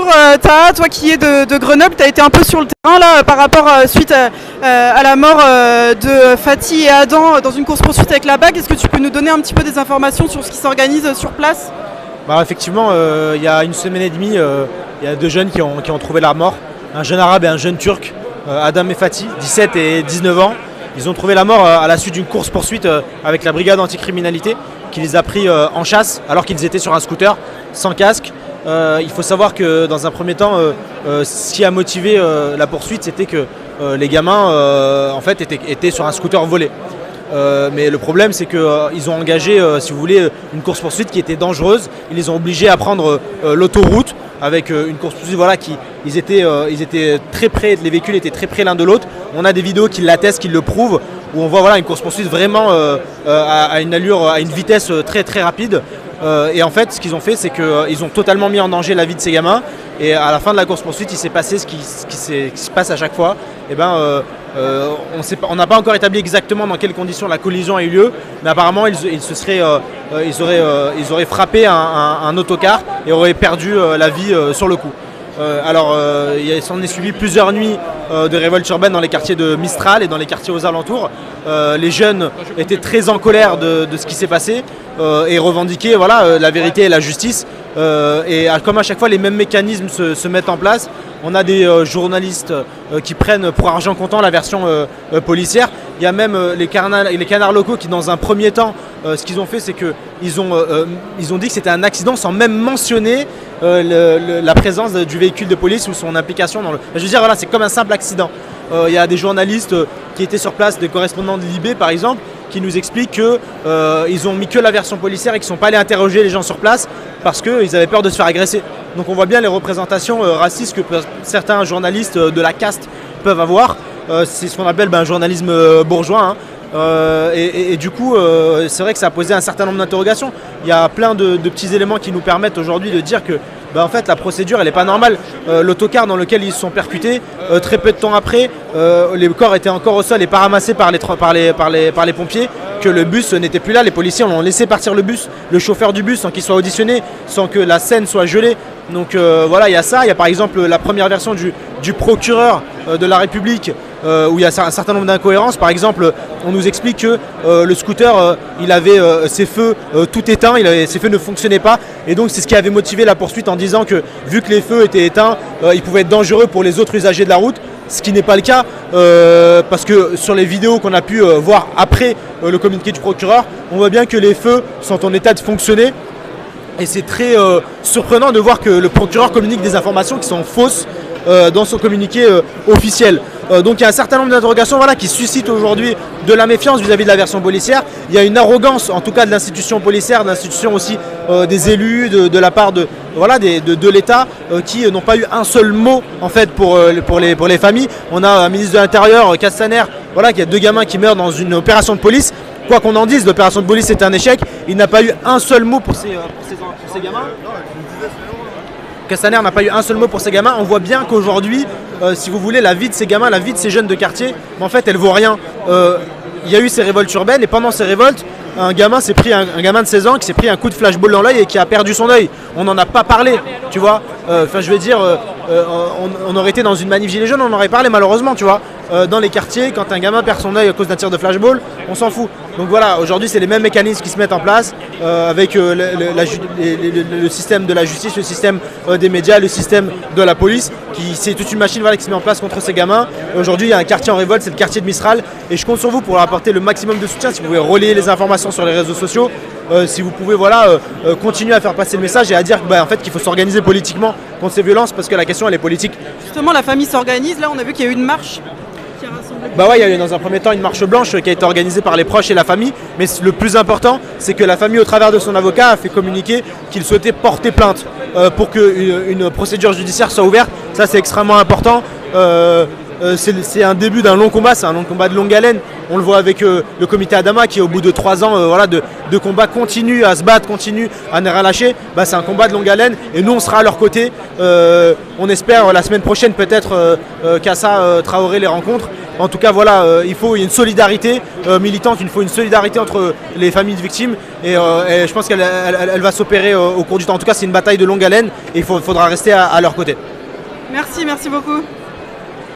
Bonjour Taha, toi qui es de Grenoble, tu as été un peu sur le terrain là par rapport suite à la mort de Fatih et Adam dans une course-poursuite avec la bague. Est-ce que tu peux nous donner un petit peu des informations sur ce qui s'organise sur place? Effectivement, il y a une semaine et demie, il y a deux jeunes qui ont trouvé la mort, un jeune arabe et un jeune turc, Adam et Fatih, 17 et 19 ans. Ils ont trouvé la mort à la suite d'une course-poursuite avec la brigade anticriminalité qui les a pris en chasse alors qu'ils étaient sur un scooter sans casque. Il faut savoir que dans un premier temps, ce qui a motivé la poursuite, c'était que les gamins en fait, étaient sur un scooter volé. Mais le problème, c'est qu'ils ont engagé, si vous voulez, une course-poursuite qui était dangereuse. Ils les ont obligés à prendre l'autoroute avec une course-poursuite. Voilà, ils étaient très près, les véhicules étaient très près l'un de l'autre. On a des vidéos qui l'attestent, qui le prouvent, où on voit une course-poursuite vraiment à une allure, à une vitesse très très rapide. Et en fait, ce qu'ils ont fait, c'est qu'ils ont totalement mis en danger la vie de ces gamins. Et à la fin de la course-poursuite, il s'est passé ce qui se passe à chaque fois. On n'a pas encore établi exactement dans quelles conditions la collision a eu lieu, mais apparemment ils auraient frappé un autocar et auraient perdu la vie sur le coup. Il s'en est suivi plusieurs nuits de révolte urbaine dans les quartiers de Mistral et dans les quartiers aux alentours. Les jeunes étaient très en colère de ce qui s'est passé et revendiquaient la vérité et la justice. Comme à chaque fois, les mêmes mécanismes se mettent en place. On a des journalistes qui prennent pour argent comptant la version policière. Il y a même les canards locaux qui, dans un premier temps, ce qu'ils ont fait, c'est qu'ils ont dit que c'était un accident sans même mentionner la présence du véhicule de police ou son implication dans le... Je veux dire, voilà, c'est comme un simple accident. Il y a des journalistes qui étaient sur place, des correspondants de Libé par exemple, qui nous expliquent qu'ils ont mis que la version policière et qu'ils ne sont pas allés interroger les gens sur place parce qu'ils avaient peur de se faire agresser. Donc on voit bien les représentations racistes que certains journalistes de la caste peuvent avoir. C'est ce qu'on appelle un journalisme bourgeois. Du coup, c'est vrai que ça a posé un certain nombre d'interrogations. Il y a plein de petits éléments qui nous permettent aujourd'hui de dire que en fait, la procédure elle n'est pas normale. L'autocar dans lequel ils se sont percutés, très peu de temps après, les corps étaient encore au sol et pas ramassés par les pompiers, que le bus n'était plus là. Les policiers ont laissé partir le bus, le chauffeur du bus, sans qu'il soit auditionné, sans que la scène soit gelée. Donc il y a ça. Il y a par exemple la première version du procureur de la République où il y a un certain nombre d'incohérences. Par exemple, on nous explique que le scooter, il avait ses feux tout éteints, ses feux ne fonctionnaient pas. Et donc c'est ce qui avait motivé la poursuite en disant que vu que les feux étaient éteints, ils pouvaient être dangereux pour les autres usagers de la route. Ce qui n'est pas le cas parce que sur les vidéos qu'on a pu voir après le communiqué du procureur, on voit bien que les feux sont en état de fonctionner. Et c'est très surprenant de voir que le procureur communique des informations qui sont fausses dans son communiqué officiel. Donc il y a un certain nombre d'interrogations qui suscitent aujourd'hui de la méfiance vis-à-vis de la version policière. Il y a une arrogance en tout cas de l'institution policière, de l'institution aussi des élus, de la part de l'État qui n'ont pas eu un seul mot en fait pour les familles. On a un ministre de l'Intérieur, Castaner, qui a deux gamins qui meurent dans une opération de police. Quoi qu'on en dise, l'opération de police était un échec. Il n'a pas eu un seul mot pour ces gamins. Castaner n'a pas eu un seul mot pour ces gamins. On voit bien qu'aujourd'hui, si vous voulez, la vie de ces gamins, la vie de ces jeunes de quartier, en fait, elle vaut rien. Il y a eu ces révoltes urbaines et pendant ces révoltes, un gamin de 16 ans qui s'est pris un coup de flashball dans l'œil et qui a perdu son œil. On n'en a pas parlé, tu vois. On aurait été dans une manif gilet jaune, on en aurait parlé malheureusement, tu vois. Dans les quartiers, quand un gamin perd son œil à cause d'un tir de flashball, on s'en fout. Donc voilà, aujourd'hui c'est les mêmes mécanismes qui se mettent en place avec le système de la justice, le système des médias, le système de la police. C'est toute une machine qui se met en place contre ces gamins. Aujourd'hui il y a un quartier en révolte, c'est le quartier de Mistral. Et je compte sur vous pour apporter le maximum de soutien. Si vous pouvez relayer les informations sur les réseaux sociaux, si vous pouvez continuer à faire passer le message et à dire en fait, qu'il faut s'organiser politiquement contre ces violences parce que la question elle est politique. Justement la famille s'organise, là on a vu qu'il y a eu une marche. Il y a eu dans un premier temps une marche blanche qui a été organisée par les proches et la famille, mais le plus important c'est que la famille au travers de son avocat a fait communiquer qu'il souhaitait porter plainte pour qu'une procédure judiciaire soit ouverte. Ça c'est extrêmement important. C'est un début d'un long combat, c'est un long combat de longue haleine. On le voit avec le comité Adama qui au bout de 3 ans de combat continue à se battre, continue à ne rien lâcher. C'est un combat de longue haleine et nous on sera à leur côté. On espère la semaine prochaine peut-être qu'Assa Traoré les rencontre En tout cas, voilà, il faut une solidarité militante, il faut une solidarité entre les familles de victimes et je pense qu'elle va s'opérer au cours du temps. En tout cas, c'est une bataille de longue haleine et il faudra rester à leur côté. Merci beaucoup.